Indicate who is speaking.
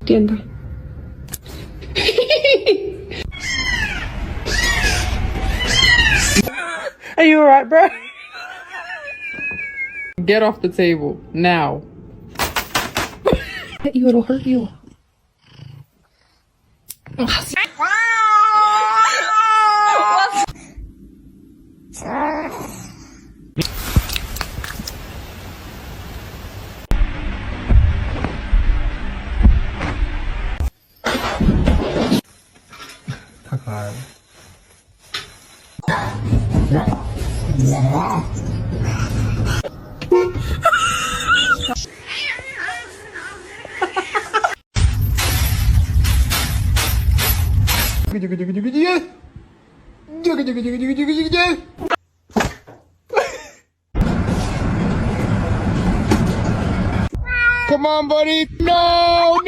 Speaker 1: tienda. Are you alright, bro? Get off the table now. It'll hurt you.
Speaker 2: Come on, buddy. No!